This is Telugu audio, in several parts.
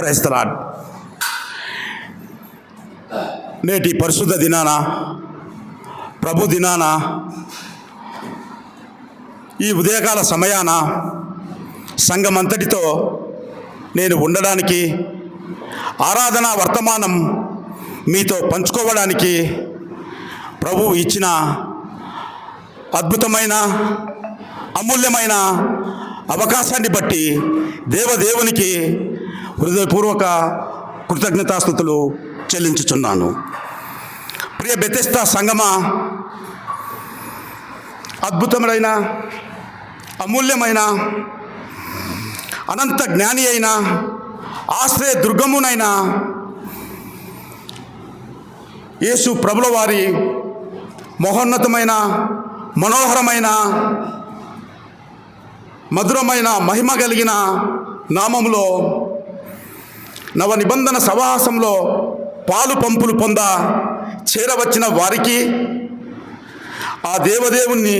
Praise the lord. నేటి పరిశుద్ధ దినాన, ప్రభు దినాన, ఈ ఉదయకాల సమయాన సంఘమంతటితో నేను ఉండడానికి, ఆరాధన వర్తమానం మీతో పంచుకోవడానికి ప్రభువు ఇచ్చిన అద్భుతమైన అమూల్యమైన అవకాశాన్ని బట్టి దేవదేవునికి హృదయపూర్వక కృతజ్ఞతాస్తుతులు చెల్లించుచున్నాను. ప్రియ బెతెస్దా సంగమా, అద్భుతమైన అమూల్యమైన అనంత జ్ఞాని అయిన ఆశ్రయ దుర్గమునైన యేసు ప్రభుల వారి మహోన్నతమైన మనోహరమైన మధురమైన మహిమ కలిగిన నామములో నవ నిబంధన సవాసంలో పాలు పంపులు పొంద చేరవచ్చిన వారికి, ఆ దేవదేవుణ్ణి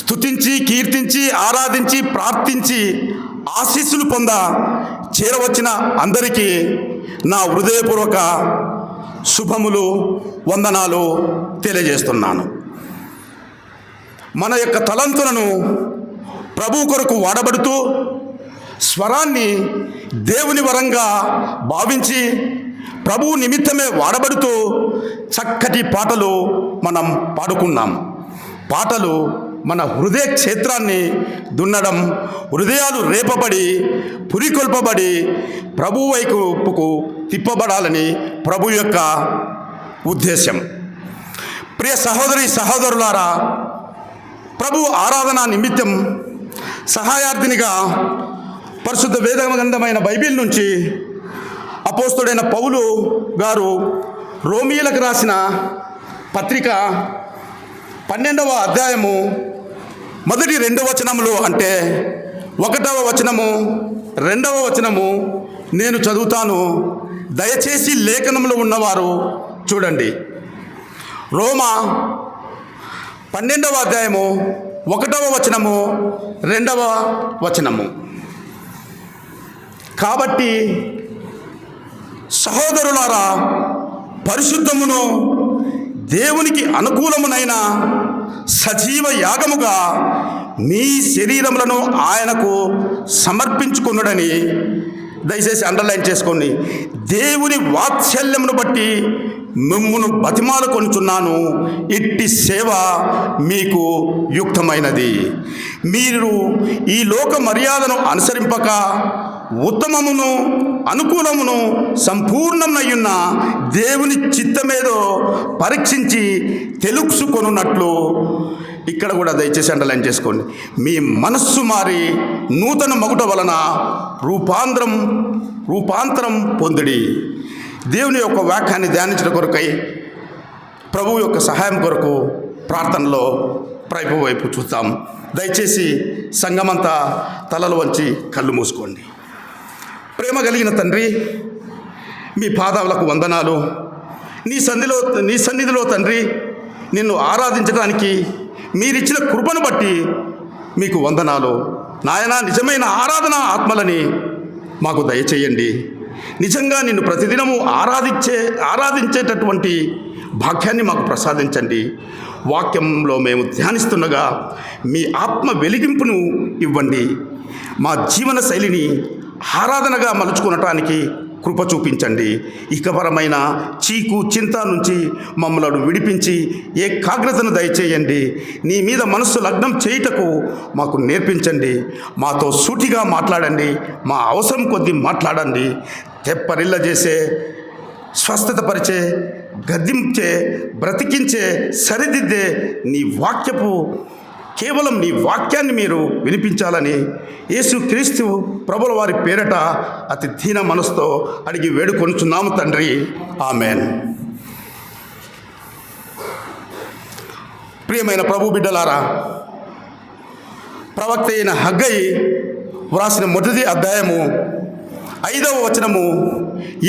స్తుతించి కీర్తించి ఆరాధించి ప్రార్థించి ఆశీస్సులు పొంద చేరవచ్చిన అందరికీ నా హృదయపూర్వక శుభములు, వందనాలు తెలియజేస్తున్నాను. మన యొక్క తలంతులను ప్రభు కొరకు వాడబడుతూ స్వరాన్ని దేవుని వరంగా భావించి ప్రభువు నిమిత్తమే వాడబడుతూ చక్కటి పాటలు మనం పాడుకున్నాం. పాటలు మన హృదయ క్షేత్రాన్ని దున్నడం, హృదయాలు రేపబడి పురికొల్పబడి ప్రభు వైపుకు తిప్పబడాలని ప్రభు యొక్క ఉద్దేశం. ప్రియ సహోదరి సహోదరులారా, ప్రభు ఆరాధన నిమిత్తం సహాయార్థినిగా పరిశుద్ధ వేదగ్రంథమైన బైబిల్ నుంచి అపోస్తుడైన పౌలు గారు రోమీయులకు రాసిన పత్రిక 12వ అధ్యాయము మొదటి 2 వచనములు, అంటే 1వ వచనము 2వ వచనము నేను చదువుతాను. దయచేసి లేఖనంలో ఉన్నవారు చూడండి. రోమా 12వ అధ్యాయము 1వ వచనము 2వ వచనము. కాబట్టి సహోదరులారా, పరిశుద్ధమును దేవునికి అనుకూలమునైన సజీవ యాగముగా మీ శరీరములను ఆయనకు సమర్పించుకొనుడని, దయచేసి అండర్లైన్ చేసుకోండి, దేవుని వాత్సల్యమును బట్టి మిమ్మును బతిమాలు కొనుచున్నాను. ఇట్టి సేవ మీకు యుక్తమైనది. మీరు ఈ లోక మర్యాదను అనుసరింపక ఉత్తమమును అనుకూలమును సంపూర్ణమయ్యున్న దేవుని చిత్తమేదో పరీక్షించి తెలుసుకొనున్నట్లు, ఇక్కడ కూడా దయచేసి అండర్లైన్ చేసుకోండి, మీ మనస్సు మారి నూతన మగుట వలన రూపాంతరం పొందుడి. దేవుని యొక్క వాక్యాన్ని ధ్యానించడం కొరకై ప్రభువు యొక్క సహాయం కొరకు ప్రార్థనలో ప్రభు వైపు చూద్దాం. దయచేసి సంఘమంతా తలలు వంచి కళ్ళు మూసుకోండి. ప్రేమ కలిగిన తండ్రి, మీ పాదాలకు వందనాలు. నీ సన్నిధిలో తండ్రి నిన్ను ఆరాధించడానికి మీరిచ్చిన కృపను బట్టి మీకు వందనాలు. నాయనా, నిజమైన ఆరాధన ఆత్మలని మాకు దయచేయండి. నిజంగా నిన్ను ప్రతిదినము ఆరాధించేటటువంటి భాగ్యాన్ని మాకు ప్రసాదించండి. వాక్యంలో మేము ధ్యానిస్తుండగా మీ ఆత్మ వెలిగింపును ఇవ్వండి. మా జీవన శైలిని ఆరాధనగా మలుచుకునటానికి కృప చూపించండి. ఇకపరమైన చీకు చింత నుంచి మమ్మలను విడిపించి ఏకాగ్రతను దయచేయండి. నీ మీద మనస్సు లగ్నం చేయుటకు మాకు నేర్పించండి. మాతో సూటిగా మాట్లాడండి. మా అవసరం కొద్దీ మాట్లాడండి. తెప్పరిల్ల చేసే, స్వస్థతపరిచే, గద్దించే, బ్రతికించే, సరిదిద్దే కేవలం నీ వాక్యాన్ని మీరు వినిపించాలని యేసుక్రీస్తు ప్రభుల వారి పేరట అతి దీన మనసుతో అడిగి వేడుకొనుచున్నాము తండ్రి. ఆమెన్. ప్రియమైన ప్రభు బిడ్డలారా, ప్రవక్త అయిన హగ్గై వ్రాసిన మొదటి అధ్యాయము 5వ వచనము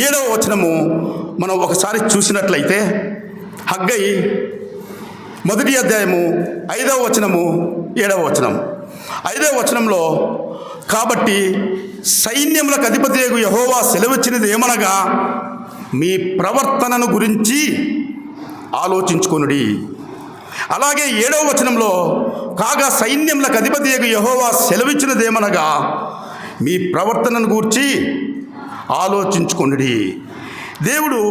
7వ వచనము మనం ఒకసారి చూసినట్లయితే, హగ్గై మొదటి అధ్యాయము 5వ వచనము 7వ వచనం. 5వ వచనంలో, కాబట్టి సైన్యములకు అధిపతియగు యెహోవా సెలవిచ్చినది ఏమనగా, మీ ప్రవర్తనను గురించి ఆలోచించుకొనుడి. అలాగే 7వ వచనంలో, కాగా సైన్యములకు అధిపతియగు యెహోవా సెలవిచ్చినదేమనగా, మీ ప్రవర్తనను గూర్చి ఆలోచించుకొనుడి. దేవుడు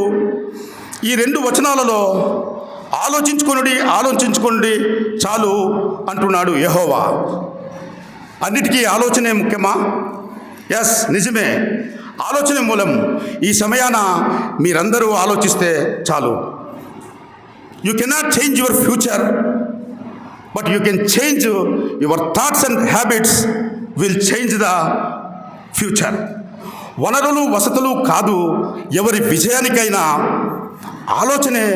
ఈ 2 వచనాలలో ఆలోచించుకొనుడి చాలు అంటున్నాడు యెహోవా. అన్నిటికీ ఆలోచనే ముఖ్యమా? ఎస్, నిజమే, ఆలోచనే మూలం. ఈ సమయాన మీరందరూ ఆలోచిస్తే చాలు. You cannot change your future, but you can change your thoughts and habits will change the future. వనరులు వసతులు కాదు, ఎవరి విజయానికైనా ఆలోచనే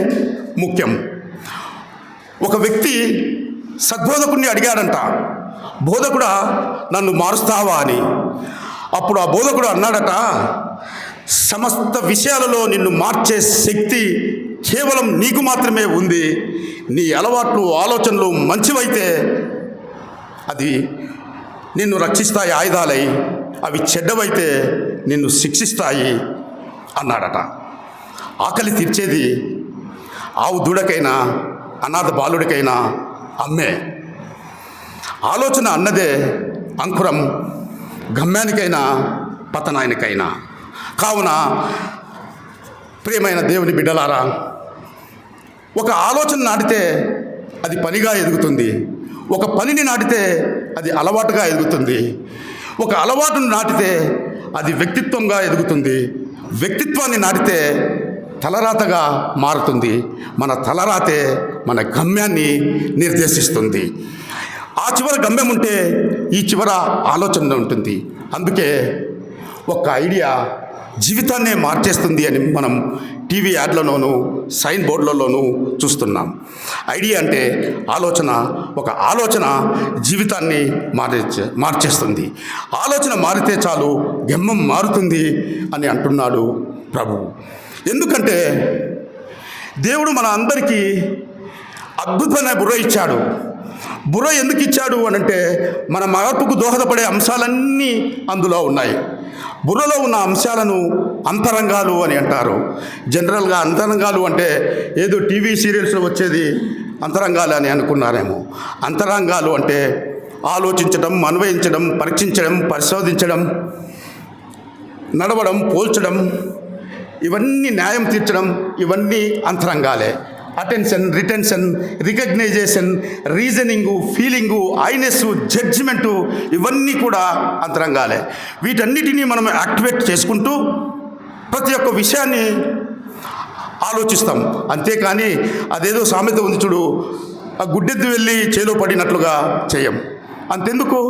ముఖ్యం. ఒక వ్యక్తి సద్బోధకుడిని అడిగాడంట, బోధకుడా నన్ను మారుస్తావా అని. అప్పుడు ఆ బోధకుడు అన్నాడట, సమస్త విషయాలలో నిన్ను మార్చే శక్తి కేవలం నీకు మాత్రమే ఉంది. నీ అలవాట్లు ఆలోచనలు మంచివైతే అది నిన్ను రక్షిస్తాయి ఆయుధాలై, అవి చెడ్డవైతే నిన్ను శిక్షిస్తాయి అన్నాడట. ఆకలి తీర్చేది ఆవు దూడకైనా అనాథ బాలుడికైనా అమ్మే. ఆలోచన అన్నదే అంకురం గమ్యానికైనా పతనానికైనా. కావున ప్రియమైన దేవుని బిడ్డలారా, ఒక ఆలోచన నాటితే అది పనిగా ఎదుగుతుంది. ఒక పనిని నాటితే అది అలవాటుగా ఎదుగుతుంది. ఒక అలవాటును నాటితే అది వ్యక్తిత్వంగా ఎదుగుతుంది. వ్యక్తిత్వాన్ని నాటితే తలరాతగా మారుతుంది. మన తలరాతే మన గమ్యాన్ని నిర్దేశిస్తుంది. ఆ చివర గమ్యం ఉంటే ఈ చివర ఆలోచన ఉంటుంది. అందుకే ఒక ఐడియా జీవితాన్నే మార్చేస్తుంది అని మనం టీవీ యాడ్లలోనూ సైన్ బోర్డులలోనూ చూస్తున్నాం. ఐడియా అంటే ఆలోచన. ఒక ఆలోచన జీవితాన్ని మార్చేస్తుంది. ఆలోచన మారితే చాలు గమ్యం మారుతుంది అని అంటున్నాడు ప్రభు. ఎందుకంటే దేవుడు మన అందరికీ అద్భుతమైన బుర్ర ఇచ్చాడు. బుర్ర ఎందుకు ఇచ్చాడు అని అంటే, మన మార్పుకు దోహదపడే అంశాలన్నీ అందులో ఉన్నాయి. బుర్రలో ఉన్న అంశాలను అంతరంగాలు అని అంటారు. జనరల్గా అంతరంగాలు అంటే ఏదో టీవీ సీరియల్స్లో వచ్చేది అంతరంగాలు అని అనుకున్నారేమో. అంతరంగాలు అంటే ఆలోచించడం, అన్వయించడం, పరీక్షించడం, పరిశోధించడం, నడవడం, పోల్చడం, ఇవన్నీ న్యాయం తీర్చడం, ఇవన్నీ అంతరంగాలే. Attention, retention, recognization, reasoning, feeling, ఐనెస్సు, జడ్జిమెంటు, ఇవన్నీ కూడా అంతరంగాలే. వీటన్నిటినీ మనం యాక్టివేట్ చేసుకుంటూ ప్రతి ఒక్క విషయాన్ని ఆలోచిస్తాం. అంతేకాని అదేదో సామెత ఉంది చూడు, ఆ గుడ్డెద్దు వెళ్ళి చేలో పడినట్లుగా చేయం. అంతెందుకు,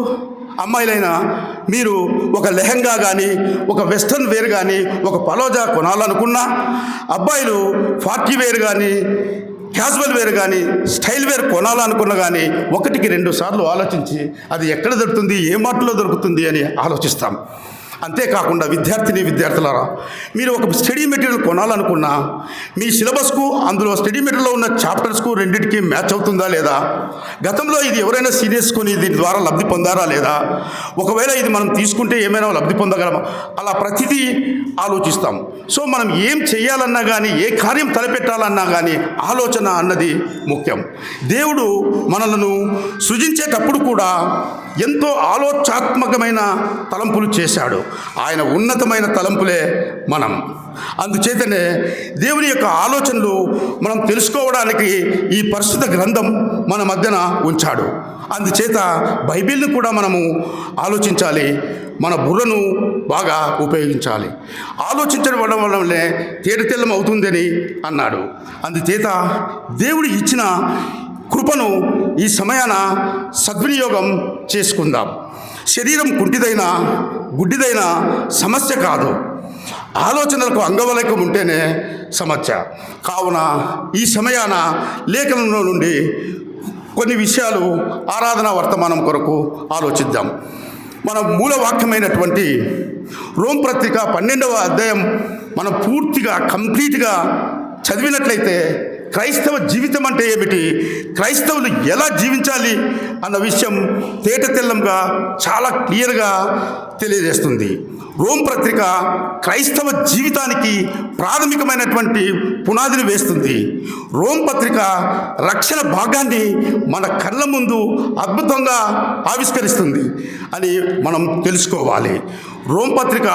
అమ్మాయిలైనా మీరు ఒక లెహంగా కానీ, ఒక వెస్ట్రన్ వేర్ కానీ, ఒక పలోజా కొనాలనుకున్నా, అబ్బాయిలు 40 వేర్ కానీ, క్యాజువల్ వేర్ కానీ, స్టైల్ వేర్ కొనాలనుకున్నా కానీ 1కి 2 సార్లు ఆలోచించి అది ఎక్కడ దొరుకుతుంది, ఏ మార్ట్లో దొరుకుతుంది అని ఆలోచిస్తాం. అంతేకాకుండా విద్యార్థులారా, మీరు ఒక స్టడీ మెటీరియల్ కొనాలనుకున్నా మీ సిలబస్కు, అందులో స్టడీ మెటీరియల్లో ఉన్న చాప్టర్స్కు రెండింటికి మ్యాచ్ అవుతుందా లేదా, గతంలో ఇది ఎవరైనా సీరియస్ కొని దీని ద్వారా లబ్ధి పొందారా లేదా, ఒకవేళ ఇది మనం తీసుకుంటే ఏమైనా లబ్ధి పొందగలమా, అలా ప్రతిదీ ఆలోచిస్తాం. సో మనం ఏం చేయాలన్నా కానీ, ఏ కార్యం తలపెట్టాలన్నా కానీ ఆలోచన అన్నది ముఖ్యం. దేవుడు మనలను సృజించేటప్పుడు కూడా ఎంతో ఆలోచనాత్మకమైన తలంపులు చేశాడు. ఆయన ఉన్నతమైన తలంపులే మనం. అందుచేతనే దేవుని యొక్క ఆలోచనలు మనం తెలుసుకోవడానికి ఈ పరిశుద్ధ గ్రంథం మన మధ్యన ఉంచాడు. అందుచేత బైబిల్ని కూడా మనము ఆలోచించాలి, మన బుర్రను బాగా ఉపయోగించాలి. ఆలోచించడం వల్లనే తేటతెల్లం అవుతుందని అన్నాడు. అందుచేత దేవుడు ఇచ్చిన కృపను ఈ సమయాన సద్వినియోగం చేసుకుందాం. శరీరం కుంటిదైనా గుడ్డిదైనా సమస్య కాదు, ఆలోచనలకు అంగవైకల్యం ఉంటేనే సమస్య. కావున ఈ సమయాన లేఖనంలో నుండి కొన్ని విషయాలు ఆరాధన వర్తమానం కొరకు ఆలోచిద్దాం. మన మూలవాక్యమైనటువంటి రోమ్ పత్రిక 12వ అధ్యాయం మనం పూర్తిగా కంప్లీట్గా చదివినట్లయితే క్రైస్తవ జీవితం అంటే ఏమిటి, క్రైస్తవులు ఎలా జీవించాలి అన్న విషయం తేటతెల్లంగా చాలా క్లియర్గా తెలియజేస్తుంది. రోమ్ పత్రిక క్రైస్తవ జీవితానికి ప్రాథమికమైనటువంటి పునాదిని వేస్తుంది. రోమ్ పత్రిక రక్షణ భాగాన్ని మన కళ్ళ ముందు అద్భుతంగా ఆవిష్కరిస్తుంది అని మనం తెలుసుకోవాలి. రోమ్ పత్రిక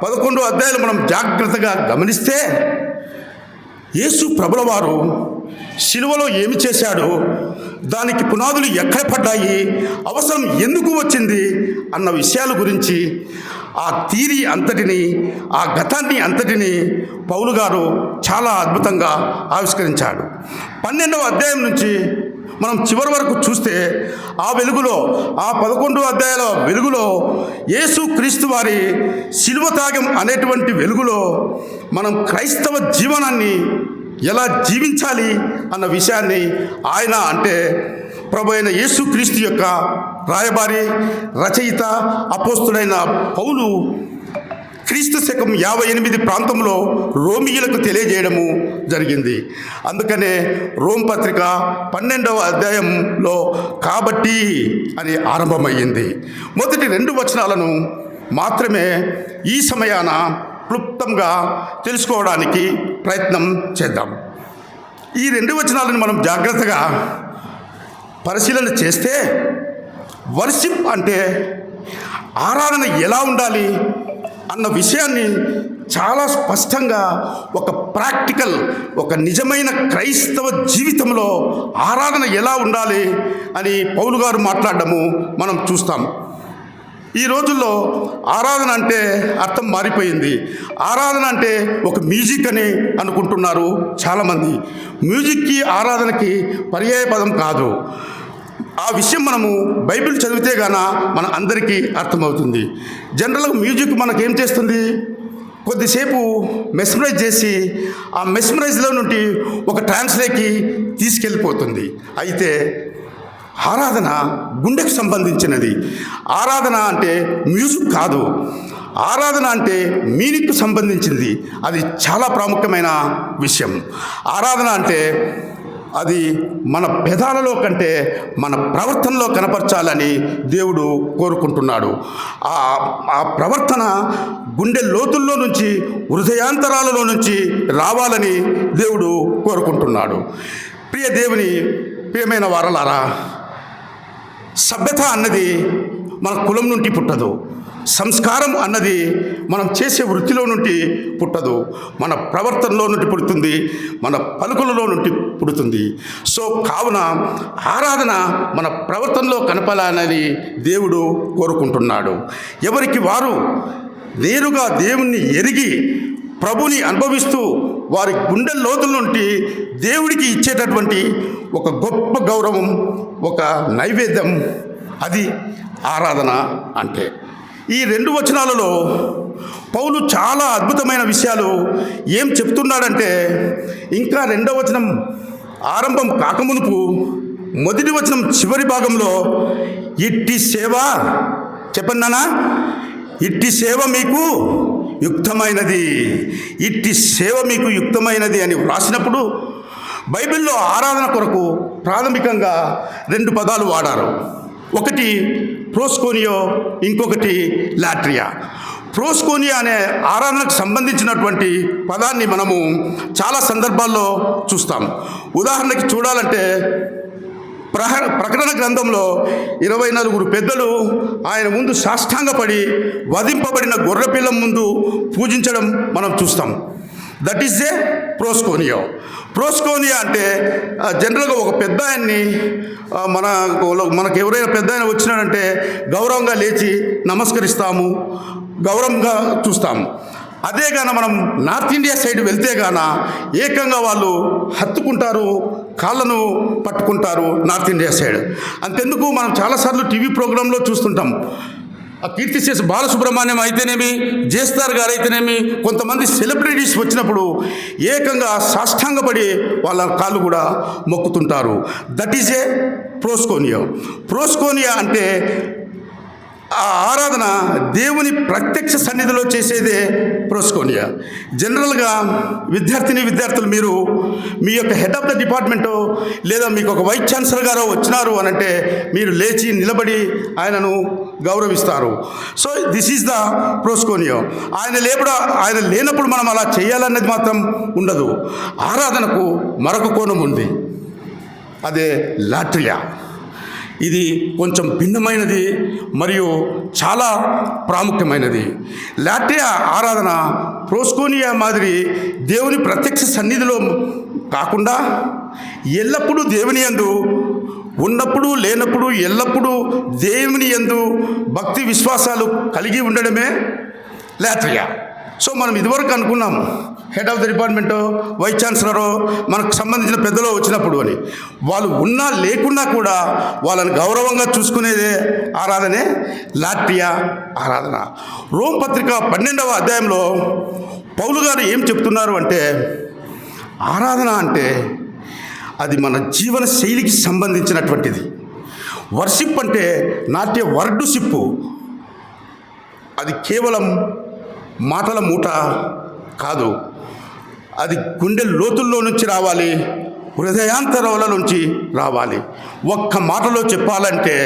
11వ అధ్యాయాలు మనం జాగ్రత్తగా గమనిస్తే యేసు ప్రభుల వారు శిలువలో ఏమి చేశాడు, దానికి పునాదులు ఎక్కడ పడ్డాయి, అవసరం ఎందుకు వచ్చింది అన్న విషయాల గురించి ఆ థియరీ అంతటిని, ఆ గతాన్ని అంతటిని పౌలు గారు చాలా అద్భుతంగా ఆవిష్కరించాడు. 12వ అధ్యాయం నుంచి మనం చివరి వరకు చూస్తే ఆ వెలుగులో, ఆ 11 అధ్యాయాల వెలుగులో, యేసు క్రీస్తు వారి శిలువ త్యాగం అనేటువంటి వెలుగులో మనం క్రైస్తవ జీవనాన్ని ఎలా జీవించాలి అన్న విషయాన్ని ఆయన అంటే ప్రభు అయిన యేసు క్రీస్తు యొక్క రాయబారి, రచయిత, అపోస్తుడైన పౌలు క్రీస్తు శకం 58 ప్రాంతంలో రోమియులకు తెలియజేయడము జరిగింది. అందుకనే రోమ్ పత్రిక 12వ అధ్యాయంలో కాబట్టి అని ఆరంభమయ్యింది. మొదటి 2 వచనాలను మాత్రమే ఈ సమయాన క్లుప్తంగా తెలుసుకోవడానికి ప్రయత్నం చేద్దాం. ఈ 2 వచనాలను మనం జాగ్రత్తగా పరిశీలన చేస్తే వర్షిప్ అంటే ఆరాధన ఎలా ఉండాలి అన్న విషయాన్ని చాలా స్పష్టంగా ఒక ప్రాక్టికల్, ఒక నిజమైన క్రైస్తవ జీవితంలో ఆరాధన ఎలా ఉండాలి అని పౌలు గారు మాట్లాడడము మనం చూస్తాం. ఈ రోజుల్లో ఆరాధన అంటే అర్థం మారిపోయింది. ఆరాధన అంటే ఒక మ్యూజిక్ అని అనుకుంటున్నారు చాలామంది. మ్యూజిక్కి ఆరాధనకి పర్యాయ పదం కాదు. ఆ విషయం మనము బైబిల్ చదివితే గాన మన అందరికీ అర్థమవుతుంది. జనరల్గా మ్యూజిక్ మనకేం చేస్తుంది, కొద్దిసేపు మెస్మరైజ్ చేసి ఆ మెస్మరైజ్లో నుండి ఒక ట్రాన్స్లోకి తీసుకెళ్ళిపోతుంది. అయితే ఆరాధన గుండెకు సంబంధించినది. ఆరాధన అంటే మ్యూజిక్ కాదు, ఆరాధన అంటే మీనింగ్కు సంబంధించింది. అది చాలా ప్రాముఖ్యమైన విషయం. ఆరాధన అంటే అది మన పెదాలలో కంటే మన ప్రవర్తనలో కనపరచాలని దేవుడు కోరుకుంటున్నాడు. ఆ ప్రవర్తన గుండె లోతుల్లో నుంచి, హృదయాంతరాలలో నుంచి రావాలని దేవుడు కోరుకుంటున్నాడు. ప్రియ దేవుని ప్రియమైన వారలారా, సభ్యత అన్నది మన కులం నుండి పుట్టదు. సంస్కారం అన్నది మనం చేసే వృత్తిలో నుండి పుట్టదు, మన ప్రవర్తనలో నుండి పుడుతుంది, మన పలుకులలో నుండి పుడుతుంది. సో కావున ఆరాధన మన ప్రవర్తనలో కనపాలనేది దేవుడు కోరుకుంటున్నాడు. ఎవరికి వారు నేరుగా దేవుణ్ణి ఎరిగి ప్రభుని అనుభవిస్తూ వారి గుండె లోతుల నుండి దేవుడికి ఇచ్చేటటువంటి ఒక గొప్ప గౌరవం, ఒక నైవేద్యం, అది ఆరాధన అంటే. ఈ 2 వచనాలలో పౌలు చాలా అద్భుతమైన విషయాలు ఏం చెప్తున్నాడంటే, ఇంకా 2వ వచనం ఆరంభం కాకమునుపు మొదటి వచనం చివరి భాగంలో ఇట్టి సేవ, చెప్పండి నాన్న, ఇట్టి సేవ మీకు యుక్తమైనది, ఇట్టి సేవ మీకు యుక్తమైనది అని వ్రాసినప్పుడు బైబిల్లో ఆరాధన కొరకు ప్రాథమికంగా 2 పదాలు వాడారు. ఒకటి ప్రోస్కోనియో, ఇంకొకటి లాట్రియా. ప్రోస్కోనియా అనే ఆరాధనకు సంబంధించినటువంటి పదాన్ని మనము చాలా సందర్భాల్లో చూస్తాం. ఉదాహరణకి చూడాలంటే ప్రకటన గ్రంథంలో 24 పెద్దలు ఆయన ముందు సాష్టాంగపడి వధింపబడిన గొర్రెపిల్ల ముందు పూజించడం మనం చూస్తాం. That is a ప్రోస్కోనియో. ప్రోస్కోనియా అంటే జనరల్గా ఒక పెద్ద ఆయన్ని మనకు ఎవరైనా పెద్ద ఆయన వచ్చినాడంటే గౌరవంగా లేచి నమస్కరిస్తాము, గౌరవంగా చూస్తాము. అదే గాన మనం నార్త్ ఇండియా సైడ్ వెళ్తే గాన ఏకంగా వాళ్ళు హత్తుకుంటారు, కాళ్ళను పట్టుకుంటారు నార్త్ ఇండియా సైడ్. అంతెందుకు మనం చాలాసార్లు టీవీ ప్రోగ్రాంలో చూస్తుంటాం. ఆ కీర్తిశేషు బాలసుబ్రహ్మణ్యం అయితేనేమి, జేస్తార్ గారు అయితేనేమి, కొంతమంది సెలబ్రిటీస్ వచ్చినప్పుడు ఏకంగా సాష్టాంగపడి వాళ్ళ కాళ్ళు కూడా మొక్కుతుంటారు. That is a ప్రోస్కోనియా. ప్రోస్కోనియా అంటే ఆ ఆరాధన దేవుని ప్రత్యక్ష సన్నిధిలో చేసేదే ప్రోస్కోనియా. జనరల్గా విద్యార్థులు మీరు మీ యొక్క హెడ్ ఆఫ్ ద డిపార్ట్మెంటో లేదా మీకు ఒక వైస్ ఛాన్సలర్ గారో వచ్చినారు అని అంటే మీరు లేచి నిలబడి ఆయనను గౌరవిస్తారు. సో దిస్ ఈజ్ ద ప్రోస్కోనియా. ఆయన లేనప్పుడు మనం అలా చేయాలన్నది మాత్రం ఉండదు. ఆరాధనకు మరొక కోణం ఉంది, అదే లాట్రియా. ఇది కొంచెం భిన్నమైనది మరియు చాలా ప్రాముఖ్యమైనది. లాట్రియా ఆరాధన ప్రోస్కోనియా మాదిరి దేవుని ప్రత్యక్ష సన్నిధిలో కాకుండా ఎల్లప్పుడూ దేవుని యందు ఉన్నప్పుడు లేనప్పుడు ఎల్లప్పుడూ దేవుని యందు భక్తి విశ్వాసాలు కలిగి ఉండడమే లాట్రియా. సో మనం ఇదివరకు అనుకున్నాం హెడ్ ఆఫ్ ద డిపార్ట్మెంటో వైస్ ఛాన్సలరో మనకు సంబంధించిన పెద్దలో వచ్చినప్పుడు అని, వాళ్ళు ఉన్నా లేకున్నా కూడా వాళ్ళని గౌరవంగా చూసుకునేదే ఆరాధనే లాట్రియా ఆరాధన. రోమ్ పత్రిక 12వ అధ్యాయంలో పౌలు గారు ఏం చెప్తున్నారు అంటే, ఆరాధన అంటే అది మన జీవన శైలికి సంబంధించినటువంటిది. వర్షిప్ అంటే నాట్య వర్డుషిప్పు, అది కేవలం మాటల మూట కాదు, అది గుండె లోతుల్లో నుంచి రావాలి, హృదయాంతరాల నుంచి రావాలి. ఒక్క మాటలో చెప్పాలంటే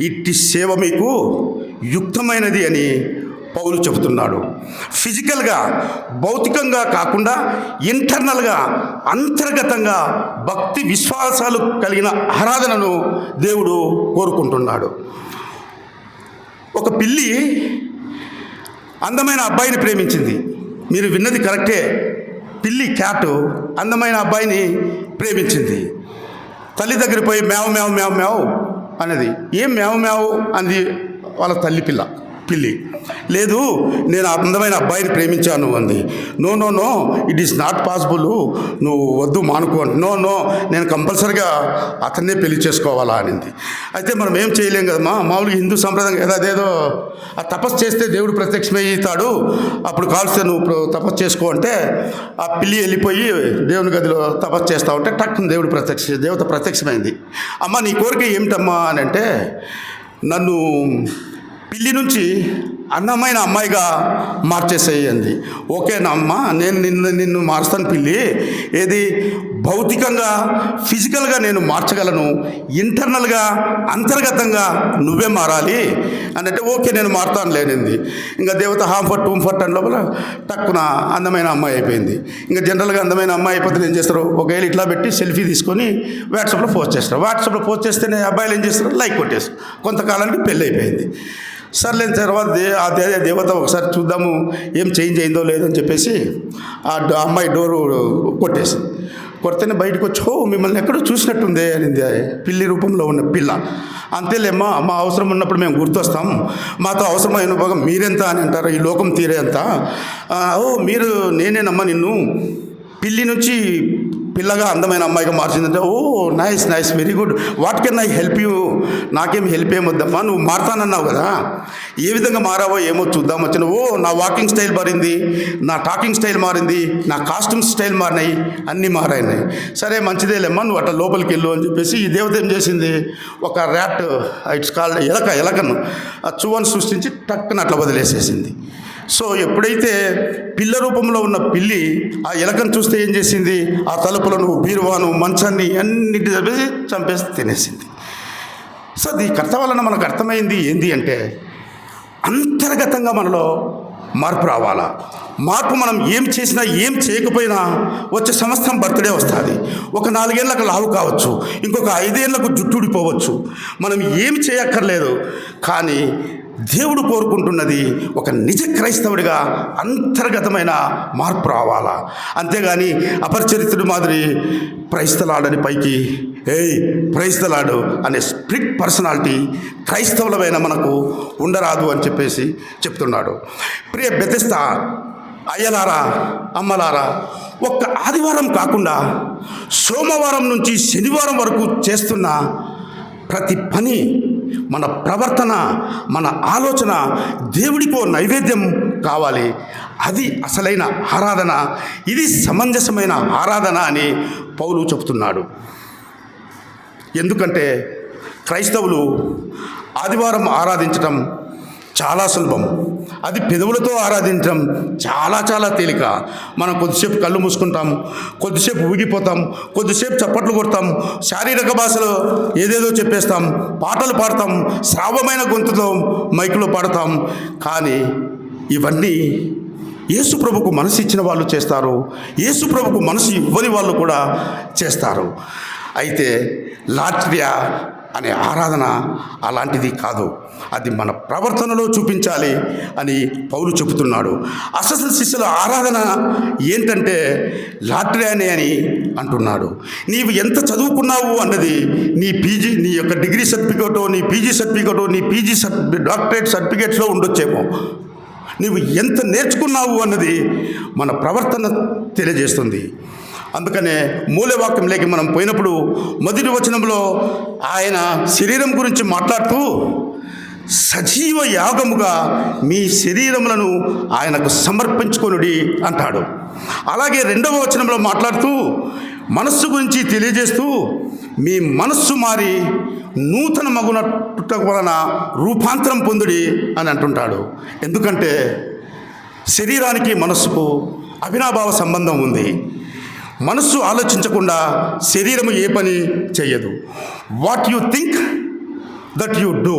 ఇట్టి సేవ మీకు యుక్తమైనది అని పౌలు చెబుతున్నాడు. ఫిజికల్గా భౌతికంగా కాకుండా ఇంటర్నల్గా అంతర్గతంగా భక్తి విశ్వాసాలు కలిగిన ఆరాధనను దేవుడు కోరుకుంటున్నాడు. ఒక పిల్లి అందమైన అబ్బాయిని ప్రేమించింది. మీరు విన్నది కరెక్టే, పిల్లి క్యాట్ అందమైన అబ్బాయిని ప్రేమించింది. తల్లి దగ్గర పోయి మేవ మేవ మేవ మేవ అన్నది. ఏం మేవ మేవ అంది వాళ్ళ పిల్లి. లేదు, నేను అందమైన అబ్బాయిని ప్రేమించాను అంది. No no no, it is not possible, నువ్వు వద్దు మానుకో అంటే, నో నేను కంపల్సరిగా అతన్నే పెళ్లి చేసుకోవాలా అనింది. అయితే మనం ఏం చేయలేం కదమ్మా, మామూలుగా హిందూ సంప్రదాయం అదేదో ఆ తపస్సు చేస్తే దేవుడు ప్రత్యక్షమవుతాడు, అప్పుడు కాల్స్తే నువ్వు తపస్సు చేసుకో అంటే ఆ పిల్లి వెళ్ళిపోయి దేవుని గదిలో తపస్సు చేస్తూ ఉంటే టక్కున దేవత ప్రత్యక్షమైంది. అమ్మ నీ కోరిక ఏమిటమ్మా అని అంటే, నన్ను పిల్లి నుంచి అందమైన అమ్మాయిగా మార్చేసేయి అంది. ఓకేనా అమ్మ, నేను నిన్ను మారుస్తాను పిల్లి. ఏది భౌతికంగా ఫిజికల్గా నేను మార్చగలను, ఇంటర్నల్గా అంతర్గతంగా నువ్వే మారాలి అని అంటే ఓకే నేను మారుతాను లేనింది. ఇంకా దేవత హాంఫర్ట్ అని లోపల టక్కున అందమైన అమ్మాయి అయిపోయింది. ఇంకా జనరల్గా అందమైన అమ్మాయి అయిపోతే ఏం చేస్తారు, ఒకవేళ ఇట్లా పెట్టి సెల్ఫీ తీసుకొని వాట్సాప్లో పోస్ట్ చేస్తారు. వాట్సాప్లో పోస్ట్ చేస్తేనే అబ్బాయిలు ఏం చేస్తారు, లైక్ కొట్టేస్తారు. కొంతకాలానికి పెళ్ళి అయిపోయింది. సర్లేని తర్వాత దేవత ఒకసారి చూద్దాము ఏం చేంజ్ అయిందో లేదో అని చెప్పేసి ఆ అమ్మాయి డోరు కొడితేనే బయటకు వచ్చి, మిమ్మల్ని ఎక్కడో చూసినట్టుంది అనింది పిల్లి రూపంలో ఉన్న పిల్ల. అంతేలేమ్మా, మా అవసరం ఉన్నప్పుడు మేము గుర్తొస్తాం, మాతో అవసరమైన భాగం మీరెంత అని అంటారు, ఈ లోకం తీరేంత. మీరు నేనేనమ్మా నిన్ను పిల్లి నుంచి పిల్లగా అందమైన అమ్మాయిగా మార్చిందంటే, nice very good, what can I help you, నాకేం హెల్ప్ ఏమొద్దమ్మా, నువ్వు మారుతానన్నావు కదా, ఏ విధంగా మారావో ఏమో చూద్దాం వచ్చిన. నా వాకింగ్ స్టైల్ మారింది, నా టాకింగ్ స్టైల్ మారింది, నా కాస్ట్యూమ్ స్టైల్ మారినాయి, అన్నీ మారాయి. సరే మంచిదేలేమ్మా, నువ్వు అట్లా లోపలికి వెళ్ళు అని చెప్పేసి ఈ దేవత ఏం చేసింది, ఒక ర్యాట్, ఇట్స్ కాల్డ్ ఎలకను చువ్వను సృష్టించి టక్కున అట్లా వదిలేసేసింది. సో ఎప్పుడైతే పిల్ల రూపంలో ఉన్న పిల్లి ఆ ఎలకను చూస్తే ఏం చేసింది, ఆ తలుపులను, బీరువాను, మంచాన్ని అన్నిటి చంపేసి తినేసింది. సో ఈ కథ వలన మనకు అర్థమైంది ఏంటి అంటే, అంతర్గతంగా మనలో మార్పు రావాలా. మార్పు మనం ఏం చేసినా ఏం చేయకపోయినా వచ్చే సంవత్సరం బర్త్డే వస్తుంది, ఒక 4 ఏళ్ళకు లావు కావచ్చు, ఇంకొక 5 ఏళ్ళకు జుట్టు ఊడిపోవచ్చు. మనం ఏమి చేయక్కర్లేదు, కానీ దేవుడు కోరుకుంటున్నది ఒక నిజ క్రైస్తవుడిగా అంతర్గతమైన మార్పు రావాలా. అంతేగాని అపరిచరితుడి మాదిరి క్రైస్తలాడని పైకి క్రైస్తలాడు అనే స్ప్రిట్ పర్సనాలిటీ క్రైస్తవులమైన మనకు ఉండరాదు అని చెప్పేసి చెప్తున్నాడు. ప్రియ బెతెస్దా అయ్యలారా, అమ్మలారా, ఒక్క ఆదివారం కాకుండా సోమవారం నుంచి శనివారం వరకు చేస్తున్న ప్రతి పని, మన ప్రవర్తన, మన ఆలోచన దేవుడికో నైవేద్యం కావాలి. అది అసలైన ఆరాధన, ఇది సమంజసమైన ఆరాధన అని పౌలు చెబుతున్నాడు. ఎందుకంటే క్రైస్తవులు ఆదివారం ఆరాధించటం చాలా సులభం, అది పెదవులతో ఆరాధించడం చాలా చాలా తేలిక. మనం కొద్దిసేపు కళ్ళు మూసుకుంటాం, కొద్దిసేపు ఊగిపోతాం, కొద్దిసేపు చప్పట్లు కొడతాం, శారీరక భాషలో ఏదేదో చెప్పేస్తాం, పాటలు పాడతాం, శ్రావమైన గొంతుతో మైకులో పాడతాం. కానీ ఇవన్నీ యేసుప్రభుకు మనసు ఇచ్చిన వాళ్ళు చేస్తారు, యేసుప్రభుకు మనసు ఇవ్వని వాళ్ళు కూడా చేస్తారు. అయితే లాట్రియా అనే ఆరాధన అలాంటిది కాదు, అది మన ప్రవర్తనలో చూపించాలి అని పౌలు చెబుతున్నాడు. అసలు శిష్యుల ఆరాధన ఏంటంటే లాట్రియానే అని అంటున్నాడు. నీవు ఎంత చదువుకున్నావు అన్నది నీ యొక్క డిగ్రీ సర్టిఫికేటో, నీ పీజీ సర్టిఫికేటో, నీ డాక్టరేట్ సర్టిఫికేట్స్లో ఉండొచ్చేమో. నీవు ఎంత నేర్చుకున్నావు అన్నది మన ప్రవర్తన తెలియజేస్తుంది. అందుకనే మూలవాక్యంలోకి మనం పోయినప్పుడు మొదటి వచనంలో ఆయన శరీరం గురించి మాట్లాడుతూ సజీవ యాగముగా మీ శరీరములను ఆయనకు సమర్పించుకొనుడి అంటాడు. అలాగే రెండవ వచనంలో మాట్లాడుతూ మనస్సు గురించి తెలియజేస్తూ మీ మనస్సు మారి నూతన మగునట్ట వలన రూపాంతరం పొందుడి అని అంటుంటాడు. ఎందుకంటే శరీరానికి మనస్సుకు అవినాభావ సంబంధం ఉంది. మనస్సు ఆలోచించకుండా శరీరము ఏ పని చేయదు. What you think that you do,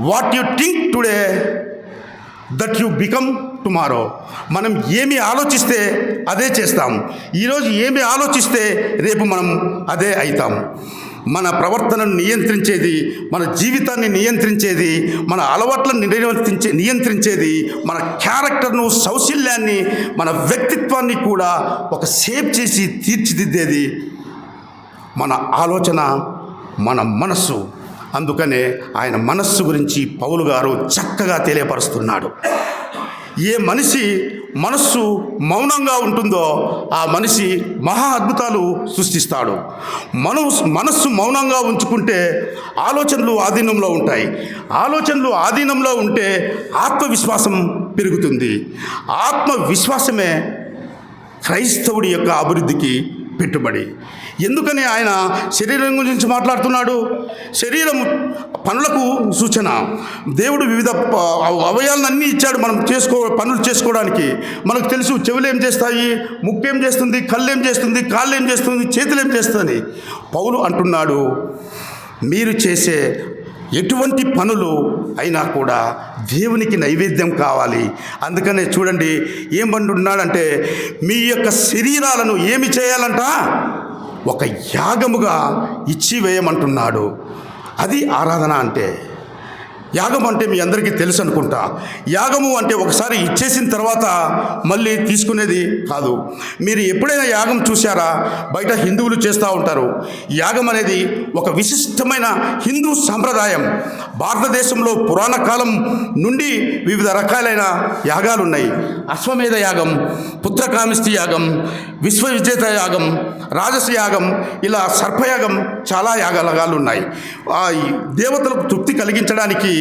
what you think today that you become tomorrow. మనం ఏమి ఆలోచిస్తే అదే చేస్తాం. ఈరోజు ఏమి ఆలోచిస్తే రేపు మనం అదే అవుతాం. మన ప్రవర్తనను నియంత్రించేది, మన జీవితాన్ని నియంత్రించేది, మన అలవాట్లను నియంత్రించేది, మన క్యారెక్టర్ను, సౌశల్యాన్ని, మన వ్యక్తిత్వాన్ని కూడా ఒక షేప్ చేసి తీర్చిదిద్దేది మన ఆలోచన, మన మనస్సు. అందుకనే ఆయన మనస్సు గురించి పౌలు గారు చక్కగా తెలియపరుస్తున్నాడు. ఏ మనిషి మనస్సు మౌనంగా ఉంటుందో ఆ మనిషి మహా అద్భుతాలు సృష్టిస్తాడు. మనస్సు మౌనంగా ఉంచుకుంటే ఆలోచనలు ఆధీనంలో ఉంటాయి. ఆలోచనలు ఆధీనంలో ఉంటే ఆత్మవిశ్వాసం పెరుగుతుంది. ఆత్మవిశ్వాసమే క్రైస్తవుడి యొక్క అభివృద్ధికి పెట్టుబడి. ఎందుకని ఆయన శరీరం గురించి మాట్లాడుతున్నాడు? శరీరం పనులకు సూచన. దేవుడు వివిధ అవయవాలన్నీ ఇచ్చాడు మనం పనులు చేసుకోవడానికి. మనకు తెలుసు చెవులు ఏం చేస్తాయి, ముక్కు ఏం చేస్తుంది, కళ్ళు ఏం చేస్తుంది, కాళ్ళు ఏం చేస్తుంది, చేతులు ఏం చేస్తుంది. పౌలు అంటున్నాడు, మీరు చేసే ఎటువంటి పనులు అయినా కూడా దేవునికి నైవేద్యం కావాలి. అందుకనే చూడండి ఏమంటున్నాడంటే మీ యొక్క శరీరాలను ఏమి చేయాలంట? ఒక యాగముగా ఇచ్చి వేయమంటున్నాడు. అది ఆరాధన అంటే. యాగం అంటే మీ అందరికీ తెలుసు అనుకుంటా. యాగము అంటే ఒకసారి ఇచ్చేసిన తర్వాత మళ్ళీ తీసుకునేది కాదు. మీరు ఎప్పుడైనా యాగం చూశారా? బయట హిందువులు చేస్తూ ఉంటారు. యాగం అనేది ఒక విశిష్టమైన హిందూ సాంప్రదాయం. భారతదేశంలో పురాణ కాలం నుండి వివిధ రకాలైన యాగాలు ఉన్నాయి. అశ్వమేధ యాగం, పుత్రకామిష్టి యాగం, విశ్వవిజేత యాగం, రాజస యాగం, ఇలా సర్పయాగం, చాలా యాగాలు ఉన్నాయి. ఆ దేవతలకు తృప్తి కలిగించడానికి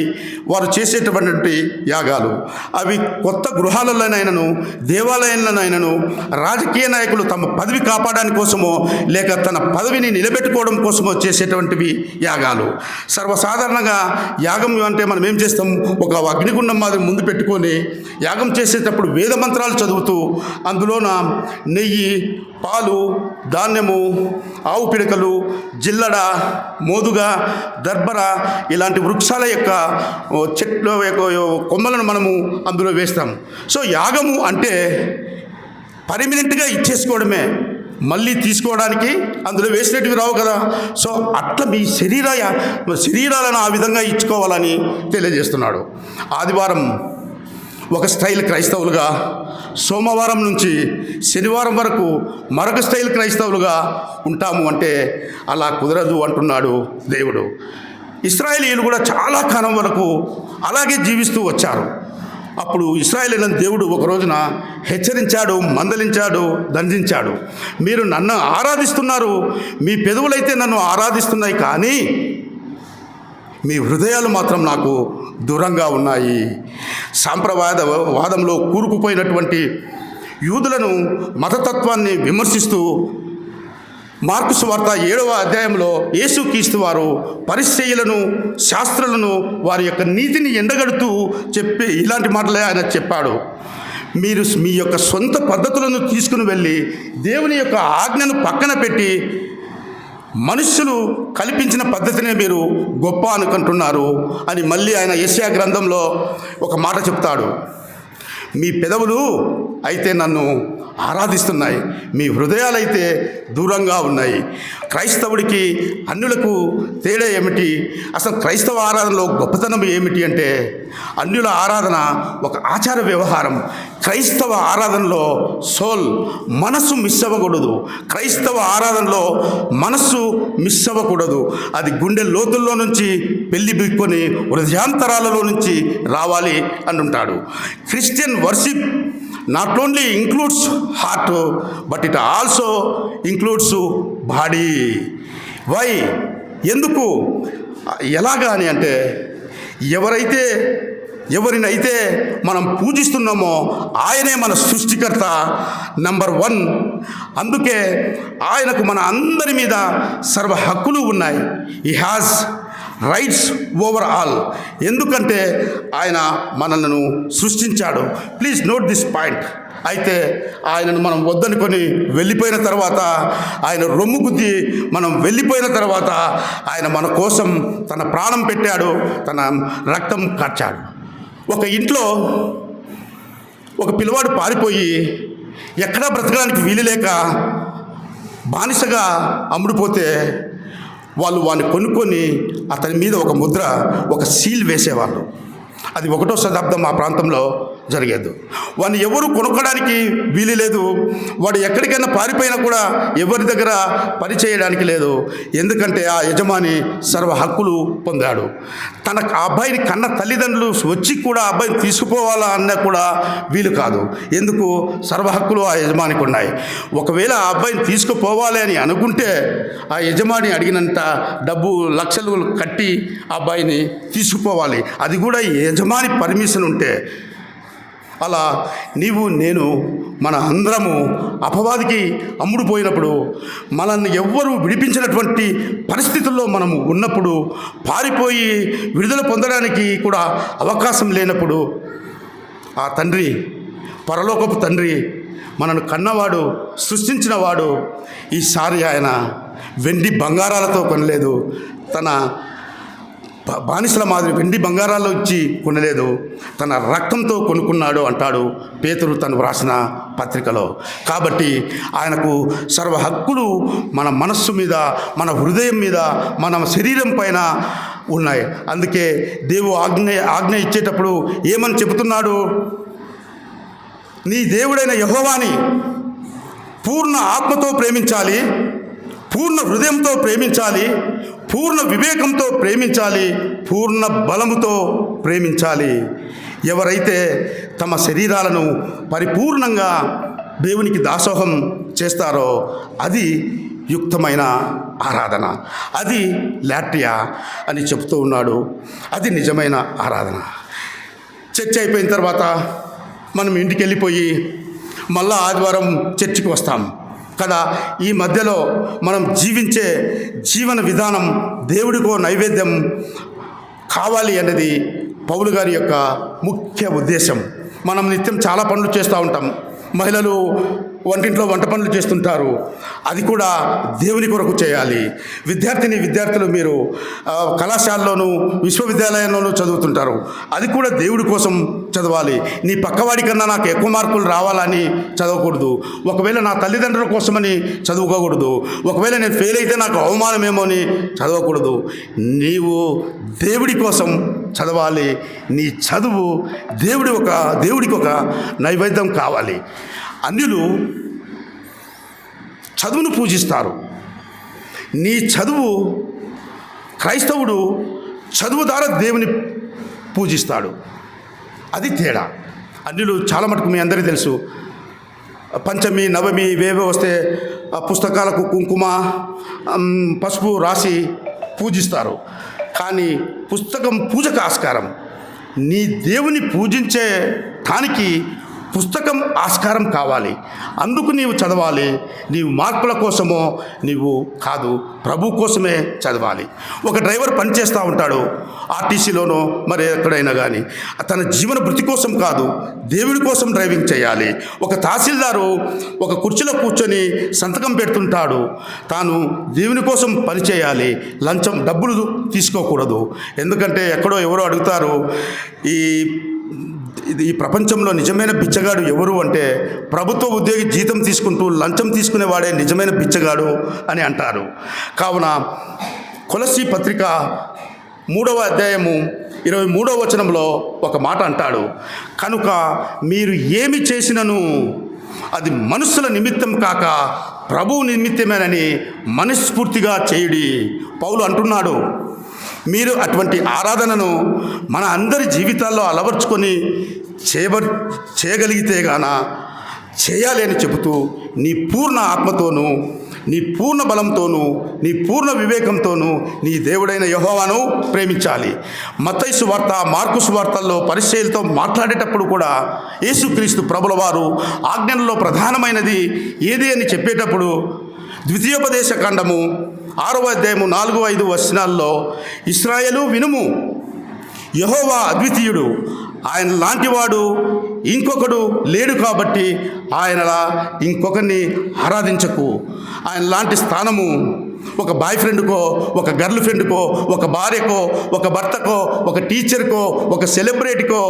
వారు చేసేటటువంటి యాగాలు. అవి కొత్త గృహాలలోనైనను, దేవాలయాలనైనను, రాజకీయ నాయకులు తమ పదవి కాపాడడానికి కోసమో లేక తన పదవిని నిలబెట్టుకోవడం కోసమో చేసేటువంటివి యాగాలు. సర్వసాధారణంగా యాగం అంటే మనం ఏం చేస్తాం? ఒక అగ్నిగుండం మాదిరి ముందు పెట్టుకొని యాగం చేసేటప్పుడు వేద మంత్రాలు చదువుతూ అందులోన నెయ్యి, పాలు, ధాన్యము, ఆవు పిడకలు, జిల్లడ, మోదుగ, దర్బర ఇలాంటి వృక్షాల యొక్క చెట్ల యొక్క కొమ్మలను మనము అందులో వేస్తాం. సో యాగము అంటే పర్మనెంట్గా ఇచ్చేసుకోవడమే, మళ్ళీ తీసుకోవడానికి అందులో వేసినట్టువి రావు కదా. సో అట్లా మీ శరీరాలను ఆ విధంగా ఇచ్చుకోవాలని తెలియజేస్తున్నాడు. ఆదివారం ఒక స్టైల్ క్రైస్తవులుగా, సోమవారం నుంచి శనివారం వరకు మరొక స్టైల్ క్రైస్తవులుగా ఉంటాము అంటే అలా కుదరదు అంటున్నాడు దేవుడు. ఇశ్రాయేలీయులు కూడా చాలా కాలం వరకు అలాగే జీవిస్తూ వచ్చారు. అప్పుడు ఇశ్రాయేలీయులను దేవుడు ఒక రోజున హెచ్చరించాడు, మందలించాడు, దండించాడు. మీరు నన్ను ఆరాధిస్తున్నారు, మీ పెదవులైతే నన్ను ఆరాధిస్తున్నాయి, కానీ మీ హృదయాలు మాత్రం నాకు దూరంగా ఉన్నాయి. సాంప్రదాయవాదంలో కూరుకుపోయినటువంటి యూదులను, మతతత్వాన్ని విమర్శిస్తూ మార్కు సువార్త 7వ అధ్యాయంలో యేసుక్రీస్తు వారు పరిసయ్యులను శాస్త్రులను వారి యొక్క నీతిని ఎండగడుతూ చెప్పి ఇలాంటి మాటలే ఆయన చెప్పాడు. మీరు మీ యొక్క సొంత పద్ధతులను తీసుకుని వెళ్ళి దేవుని యొక్క ఆజ్ఞను పక్కన పెట్టి మనుష్యులు కల్పించిన పద్ధతినే మీరు గొప్ప అనుకుంటున్నారు అని మళ్ళీ ఆయన యెషయా గ్రంథంలో ఒక మాట చెప్తాడు. మీ పెదవులు అయితే నన్ను ఆరాధిస్తున్నాయి, మీ హృదయాలైతే దూరంగా ఉన్నాయి. క్రైస్తవుడికి అన్యులకు తేడా ఏమిటి? అసలు క్రైస్తవ ఆరాధనలో గొప్పతనం ఏమిటి అంటే అన్యుల ఆరాధన ఒక ఆచార వ్యవహారం. క్రైస్తవ ఆరాధనలో సోల్, మనస్సు మిస్ అవ్వకూడదు. క్రైస్తవ ఆరాధనలో మనస్సు మిస్ అవ్వకూడదు. అది గుండె లోతుల్లో నుంచి పెళ్లి బిక్కొని హృదయాంతరాలలో నుంచి రావాలి అని ఉంటాడు. Christian worship not only includes heart but it also includes body. Why? ఎందుకు? ఎలాగా అని అంటే ఎవరినైతే మనం పూజిస్తున్నామో ఆయనే మన సృష్టికర్త నంబర్ 1. అందుకే ఆయనకు మన అందరి మీద సర్వ హక్కులు ఉన్నాయి. He has rights over all. ఎందుకంటే ఆయన మనలను సృష్టించాడు. Please note this point. అయితే ఆయనను మనం వద్దనుకొని వెళ్ళిపోయిన తర్వాత, ఆయన రొమ్ము గుద్ది మనం వెళ్ళిపోయిన తర్వాత ఆయన మన కోసం తన ప్రాణం పెట్టాడు, తన రక్తం కార్చాడు. ఒక ఇంట్లో ఒక పిల్లవాడు పారిపోయి ఎక్కడా బ్రతకడానికి వీలు లేక బానిసగా అమ్ముడుపోతే వాళ్ళు వాడిని కొనుక్కొని అతని మీద ఒక ముద్ర, ఒక సీల్ వేసేవాళ్ళు. అది 1వ శతాబ్దం ఆ ప్రాంతంలో జరిగేది. వాడిని ఎవరు కొనుక్కోవడానికి వీలు లేదు. వాడు ఎక్కడికైనా పారిపోయినా కూడా ఎవరి దగ్గర పని చేయడానికి లేదు. ఎందుకంటే ఆ యజమాని సర్వ హక్కులు పొందాడు. తన అబ్బాయిని కన్న తల్లిదండ్రులు వచ్చి కూడా అబ్బాయిని తీసుకుపోవాలా అన్నా కూడా వీలు కాదు. ఎందుకు? సర్వ హక్కులు ఆ యజమానికి ఉన్నాయి. ఒకవేళ ఆ అబ్బాయిని తీసుకుపోవాలి అని అనుకుంటే ఆ యజమాని అడిగినంత డబ్బు లక్షలు కట్టి ఆ అబ్బాయిని తీసుకుపోవాలి. అది కూడా యజమాని పర్మిషన్ ఉంటే. అలా నీవు నేను మన అందరము అపవాదికి అమ్ముడుపోయినప్పుడు, మనల్ని ఎవ్వరూ విడిపించినటువంటి పరిస్థితుల్లో మనము ఉన్నప్పుడు, పారిపోయి విడుదల పొందడానికి కూడా అవకాశం లేనప్పుడు, ఆ తండ్రి, పరలోకపు తండ్రి, మనను కన్నవాడు, సృష్టించినవాడు, ఈసారి ఆయన వెండి బంగారాలతో కొనలేదు, తన బానిసల మాదిరి వెండి బంగారాల్లో ఇచ్చి కొనలేదు, తన రక్తంతో కొనుక్కున్నాడు అంటాడు పేతురు తను వ్రాసిన పత్రికలో. కాబట్టి ఆయనకు సర్వ హక్కులు మన మనస్సు మీద, మన హృదయం మీద, మన శరీరం పైన ఉన్నాయి. అందుకే దేవుడు ఆజ్ఞ ఇచ్చేటప్పుడు ఏమని చెబుతున్నాడు? నీ దేవుడైన యెహోవాని పూర్ణ ఆత్మతో ప్రేమించాలి, పూర్ణ హృదయంతో ప్రేమించాలి, పూర్ణ వివేకంతో ప్రేమించాలి, పూర్ణ బలముతో ప్రేమించాలి. ఎవరైతే తమ శరీరాలను పరిపూర్ణంగా దేవునికి దాసోహం చేస్తారో అది యుక్తమైన ఆరాధన, అది లాట్రియా అని చెప్తూ ఉన్నాడు. అది నిజమైన ఆరాధన. చర్చ అయిపోయిన తర్వాత మనం ఇంటికి వెళ్ళిపోయి మళ్ళా ఆదివారం చర్చికి వస్తాం కదా. ఈ మధ్యలో మనం జీవించే జీవన విధానం దేవుడికో నైవేద్యం కావాలి అన్నది పౌలు గారి యొక్క ముఖ్య ఉద్దేశం. మనం నిత్యం చాలా పనులు చేస్తూ ఉంటాం. మహిళలు వంటింట్లో వంట పనులు చేస్తుంటారు, అది కూడా దేవుని కొరకు చేయాలి. విద్యార్థులు మీరు కళాశాలలోనూ విశ్వవిద్యాలయంలోనూ చదువుతుంటారు, అది కూడా దేవుడి కోసం చదవాలి. నీ పక్కవాడి కన్నా నాకు ఎక్కువ మార్కులు రావాలని చదవకూడదు. ఒకవేళ నా తల్లిదండ్రుల కోసమని చదువుకోకూడదు. ఒకవేళ నేను ఫెయిల్ అయితే నాకు అవమానమేమో అని చదవకూడదు. నీవు దేవుడి కోసం చదవాలి. నీ చదువు దేవుడికి ఒక నైవేద్యం కావాలి. అన్యులు చదువును పూజిస్తారు. నీ చదువు, క్రైస్తవుడు చదువు ద్వారా దేవుని పూజిస్తాడు. అది తేడా. అన్యులు చాలా మటుకు మీ అందరికీ తెలుసు, పంచమి నవమి ఇవేవో వస్తే ఆ పుస్తకాలకు కుంకుమ పసుపు రాసి పూజిస్తారు. కానీ పుస్తకం పూజకు ఆస్కారం. నీ దేవుని పూజించే తానికి పుస్తకం ఆస్కారం కావాలి. అందుకు నీవు చదవాలి. నీవు మార్కుల కోసమో నీవు కాదు, ప్రభు కోసమే చదవాలి. ఒక డ్రైవర్ పనిచేస్తూ ఉంటాడు ఆర్టీసీలోనో మరి ఎక్కడైనా కానీ, తన జీవన భృతి కోసం కాదు, దేవుడి కోసం డ్రైవింగ్ చేయాలి. ఒక తహసీల్దారు ఒక కుర్చీలో కూర్చొని సంతకం పెడుతుంటాడు, తాను దేవుని కోసం పనిచేయాలి, లంచం డబ్బులు తీసుకోకూడదు. ఎందుకంటే ఎక్కడో ఎవరో అడుగుతారు, ఈ ప్రపంచంలో నిజమైన బిచ్చగాడు ఎవరు అంటే ప్రభుత్వ ఉద్యోగి జీతం తీసుకుంటూ లంచం తీసుకునేవాడే నిజమైన బిచ్చగాడు అని అంటారు. కావున కొలస్సీ పత్రిక 3వ అధ్యాయము 23వ వచనంలో ఒక మాట అంటాడు, కనుక మీరు ఏమి చేసినను అది మనుషుల నిమిత్తం కాక ప్రభువు నిమిత్తమేనని మనస్ఫూర్తిగా చేయుడి. పౌలు అంటున్నాడు, మీరు అటువంటి ఆరాధనను మన అందరి జీవితాల్లో అలవర్చుకొని చేయగలిగితే గాన చేయాలి అని చెబుతూ నీ పూర్ణ ఆత్మతోనూ నీ పూర్ణ బలంతోనూ నీ పూర్ణ వివేకంతోనూ నీ దేవుడైన యెహోవాను ప్రేమించాలి. మత్తయి సువార్త, మార్కు సువార్తల్లో పరిచయులతో మాట్లాడేటప్పుడు కూడా యేసుక్రీస్తు ప్రభుల వారు ఆజ్ఞలలో ప్రధానమైనది ఏది అని చెప్పేటప్పుడు ద్వితీయోపదేశ ఖండము 6వ అధ్యాయము 4-5 వచనాల్లో, ఇశ్రాయేలు వినుము, యెహోవా అద్వితీయుడు, ఆయన లాంటివాడు ఇంకొకడు లేడు కాబట్టి ఆయనలా ఇంకొకరిని ఆరాధించకు. ఆయన లాంటి స్థానము ఒక బాయ్ ఫ్రెండ్కో, ఒక గర్ల్ ఫ్రెండ్కో, ఒక భార్యకో, ఒక భర్తకో, ఒక టీచర్కో, ఒక సెలబ్రిటీకో,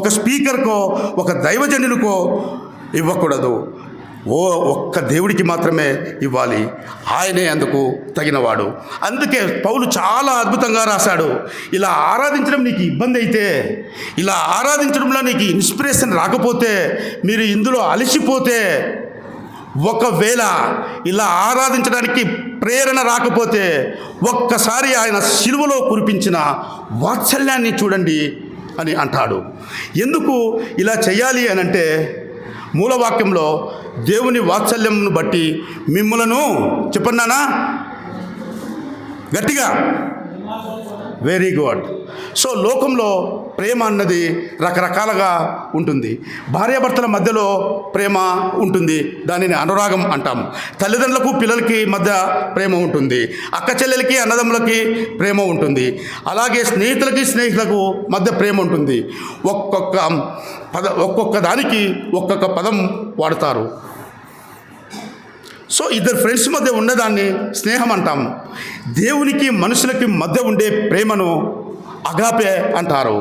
ఒక స్పీకర్కో, ఒక దైవజనునికో ఇవ్వకూడదు. ఒక్క దేవుడికి మాత్రమే ఇవ్వాలి. ఆయనే అందుకు తగినవాడు. అందుకే పౌలు చాలా అద్భుతంగా రాశాడు, ఇలా ఆరాధించడం నీకు ఇబ్బంది అయితే, ఇలా ఆరాధించడంలో నీకు ఇన్స్పిరేషన్ రాకపోతే, మీరు ఇందులో అలసిపోతే, ఒకవేళ ఇలా ఆరాధించడానికి ప్రేరణ రాకపోతే ఒక్కసారి ఆయన శిలువలో కురిపించిన వాత్సల్యాన్ని చూడండి అని అంటాడు. ఎందుకు ఇలా చేయాలి అని అంటే, మూలవాక్యంలో దేవుని వాత్సల్యంను బట్టి మిమ్ములను చెప్పన్నానా గట్టిగా, వెరీ గుడ్. సో లోకంలో ప్రేమ అన్నది రకరకాలుగా ఉంటుంది. భార్యాభర్తల మధ్యలో ప్రేమ ఉంటుంది, దానిని అనురాగం అంటాము. తల్లిదండ్రులకు పిల్లలకి మధ్య ప్రేమ ఉంటుంది, అక్క చెల్లెలకి అన్నదమ్ములకి ప్రేమ ఉంటుంది, అలాగే స్నేహితులకు మధ్య ప్రేమ ఉంటుంది. ఒక్కొక్క దానికి ఒక్కొక్క పదం వాడతారు. సో ఇద్దరు ఫ్రెండ్స్ మధ్య ఉన్నదాన్ని స్నేహం అంటాము. దేవునికి మనుషులకి మధ్య ఉండే ప్రేమను అగాపే అంటారు.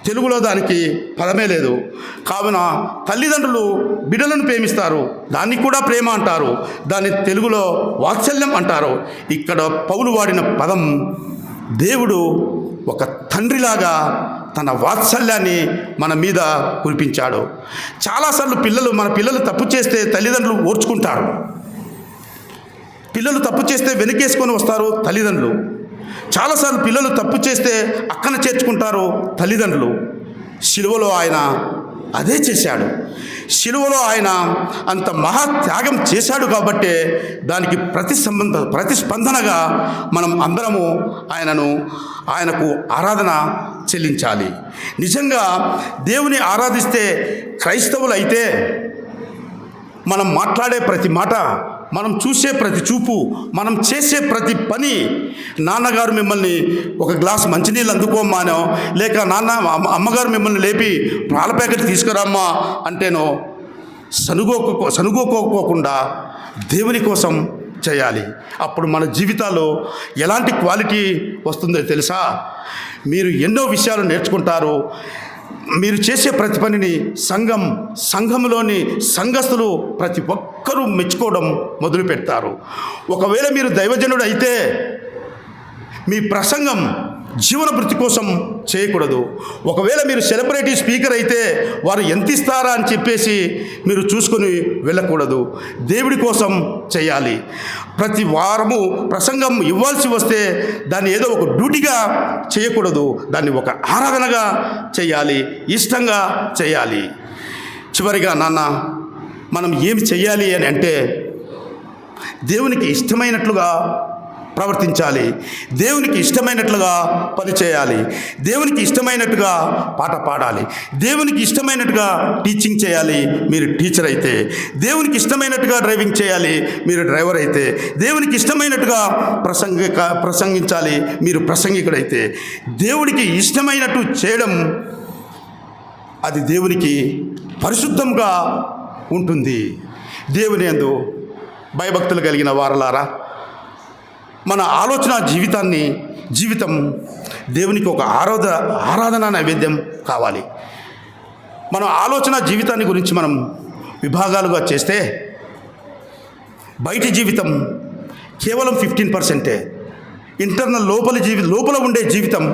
తెలుగులో దానికి పదమే లేదు. కావున తల్లిదండ్రులు బిడ్డలను ప్రేమిస్తారు, దాన్ని కూడా ప్రేమ అంటారు, దాన్ని తెలుగులో వాత్సల్యం అంటారు. ఇక్కడ పౌలు వాడిన పదం, దేవుడు ఒక తండ్రిలాగా తన వాత్సల్యాన్ని మన మీద కురిపించాడు. చాలాసార్లు మన పిల్లలు తప్పు చేస్తే తల్లిదండ్రులు ఓర్చుకుంటారు. పిల్లలు తప్పు చేస్తే వెనకేసుకొని వస్తారు తల్లిదండ్రులు. చాలాసార్లు పిల్లలు తప్పు చేస్తే అక్కన చేర్చుకుంటారు తల్లిదండ్రులు. శిలువలో ఆయన అదే చేశాడు. శిలువలో ఆయన అంత మహాత్యాగం చేశాడు కాబట్టే దానికి ప్రతిస్పందనగా మనం అందరము ఆయనకు ఆరాధన చెల్లించాలి. నిజంగా దేవుని ఆరాధిస్తే క్రైస్తవులు అయితే మనం మాట్లాడే ప్రతి మాట, మనం చూసే ప్రతి చూపు, మనం చేసే ప్రతి పని, నాన్నగారు మిమ్మల్ని ఒక గ్లాస్ మంచినీళ్ళు అందుకోమ్మానో, లేక అమ్మగారు మిమ్మల్ని లేపి పాల ప్యాకెట్ తీసుకురామ్మా అంటేనో సనుగోకోకుండా దేవుని కోసం చేయాలి. అప్పుడు మన జీవితాల్లో ఎలాంటి క్వాలిటీ వస్తుందో తెలుసా? మీరు ఎన్నో విషయాలు నేర్చుకుంటారు. మీరు చేసే ప్రతి పనిని సంఘంలోని సంఘస్థులు ప్రతి ఒక్కరూ మెచ్చుకోవడం మొదలు పెడతారు. ఒకవేళ మీరు దైవజనుడు అయితే మీ ప్రసంగం జీవన వృత్తి కోసం చేయకూడదు. ఒకవేళ మీరు సెలబ్రిటీ స్పీకర్ అయితే వారు ఎంత ఇస్తారా అని చెప్పేసి మీరు చూసుకొని వెళ్ళకూడదు. దేవుడి కోసం చేయాలి. ప్రతి వారము ప్రసంగం ఇవ్వాల్సి వస్తే దాన్ని ఏదో ఒక డ్యూటీగా చేయకూడదు, దాన్ని ఒక ఆరాధనగా చేయాలి, ఇష్టంగా చేయాలి. చివరిగా నాన్న, మనం ఏమి చెయ్యాలి అని అంటే దేవునికి ఇష్టమైనట్లుగా ప్రవర్తించాలి, దేవునికి ఇష్టమైనట్లుగా పనిచేయాలి, దేవునికి ఇష్టమైనట్టుగా పాట పాడాలి, దేవునికి ఇష్టమైనట్టుగా టీచింగ్ చేయాలి మీరు టీచర్ అయితే, దేవునికి ఇష్టమైనట్టుగా డ్రైవింగ్ చేయాలి మీరు డ్రైవర్ అయితే, దేవునికి ఇష్టమైనట్టుగా ప్రసంగించాలి మీరు ప్రసంగికుడైతే. దేవునికి ఇష్టమైనట్టు చేయడం అది దేవునికి పరిశుద్ధంగా ఉంటుంది. దేవుని యందు భయభక్తులు కలిగిన వారలారా, మన ఆలోచన జీవితం దేవునికి ఒక ఆరాధన నైవేద్యం కావాలి. మన ఆలోచన జీవితాన్ని గురించి మనం విభాగాలుగా చేస్తే బయటి జీవితం కేవలం 15%, ఇంటర్నల్ లోపల ఉండే జీవితం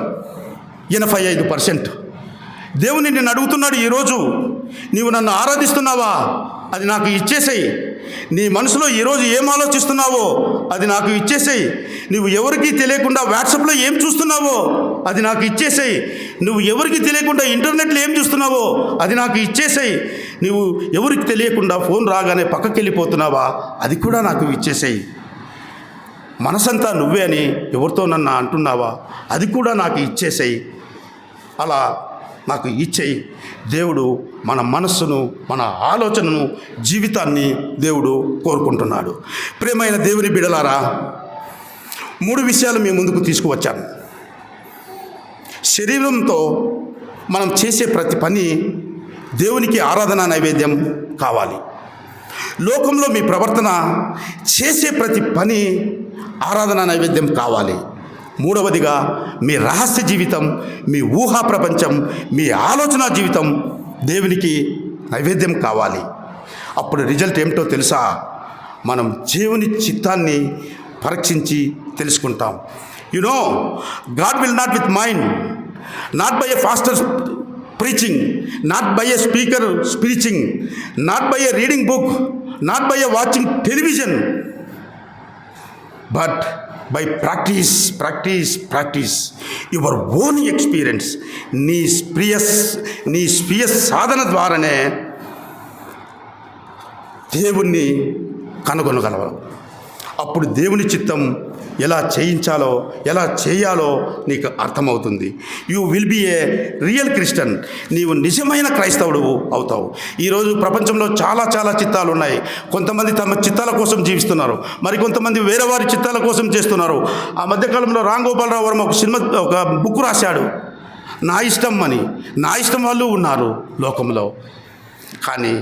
85%. దేవుని నిన్ను అడుగుతున్నాడు ఈరోజు, నీవు నన్ను ఆరాధిస్తున్నావా? అది నాకు ఇచ్చేసేయి. నీ మనసులో ఈరోజు ఏం ఆలోచిస్తున్నావో అది నాకు ఇచ్చేసేయి. నువ్వు ఎవరికి తెలియకుండా వాట్సాప్లో ఏం చూస్తున్నావో అది నాకు ఇచ్చేసేయి. నువ్వు ఎవరికి తెలియకుండా ఇంటర్నెట్లో ఏం చూస్తున్నావో అది నాకు ఇచ్చేసేయి. నువ్వు ఎవరికి తెలియకుండా ఫోన్ రాగానే పక్కకి వెళ్ళిపోతున్నావా అది కూడా నాకు ఇచ్చేసేయి. మనసంతా నువ్వే అని ఎవరితో నన్ను అంటున్నావా అది కూడా నాకు ఇచ్చేసేయి. అలా నాకు ఇచ్చేయి. దేవుడు మన మనస్సును, మన ఆలోచనను, జీవితాన్ని దేవుడు కోరుకుంటున్నాడు. ప్రియమైన దేవుని బిడ్డలారా, 3 విషయాలు మీ ముందుకు తీసుకువచ్చాను. శరీరంతో మనం చేసే ప్రతి పని దేవునికి ఆరాధన నైవేద్యం కావాలి. లోకంలో మీ ప్రవర్తన చేసే ప్రతి పని ఆరాధన నైవేద్యం కావాలి. 3వదిగా మీ రహస్య జీవితం, మీ ఊహా ప్రపంచం, మీ ఆలోచన జీవితం దేవునికి నైవేద్యం కావాలి. అప్పుడు రిజల్ట్ ఏమిటో తెలుసా? మనం దేవుని చిత్తాన్ని పరీక్షించి తెలుసుకుంటాం. God will not with mind, not by a pastor preaching, not by a speaker preaching, not by a reading book, not by a watching television, but by practice, your own experience. నీ స్వీయ సాధన ద్వారానే దేవుణ్ణి కనుగొనగలవు. అప్పుడు దేవుని చిత్తం ఎలా చేయించాలో, ఎలా చేయాలో నీకు అర్థమవుతుంది. You will be a real Christian. నీవు నిజమైన క్రైస్తవుడు అవుతావు. ఈరోజు ప్రపంచంలో చాలా చిత్తాలు ఉన్నాయి. కొంతమంది తమ చిత్తాల కోసం జీవిస్తున్నారు, మరికొంతమంది వేరే వారి చిత్తాల కోసం చేస్తున్నారు. ఆ మధ్యకాలంలో రామ్ గోపాలరావు వర్మ ఒక బుక్ రాశాడు, నా ఇష్టం అని. నా ఇష్టం వాళ్ళు ఉన్నారు లోకంలో. కానీ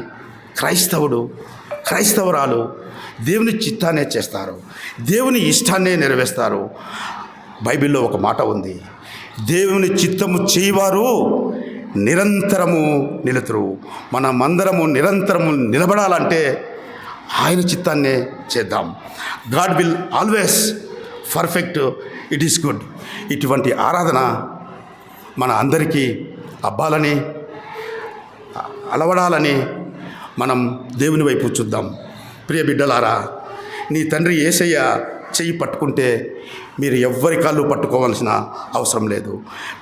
క్రైస్తవురాలు దేవుని చిత్తాన్నే చేస్తారు, దేవుని ఇష్టాన్నే నెరవేరుస్తారు. బైబిల్లో ఒక మాట ఉంది, దేవుని చిత్తము చేయవారు నిరంతరము నిలుతురు. మనమందరము నిరంతరము నిలబడాలంటే ఆయన చిత్తాన్నే చేద్దాం. God will always perfect, it is good. ఇటువంటి ఆరాధన మన అందరికీ అబ్బాలని, అలవడాలని మనం దేవుని వైపు చూద్దాం. ప్రియ బిడ్డలారా, నీ తండ్రి యేసయ్య చెయ్యి పట్టుకుంటే మీరు ఎవ్వరి కాళ్ళు పట్టుకోవాల్సిన అవసరం లేదు.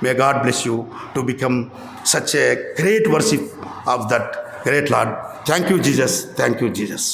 May God bless you to become such a great worship of that great lord. Thank you Jesus.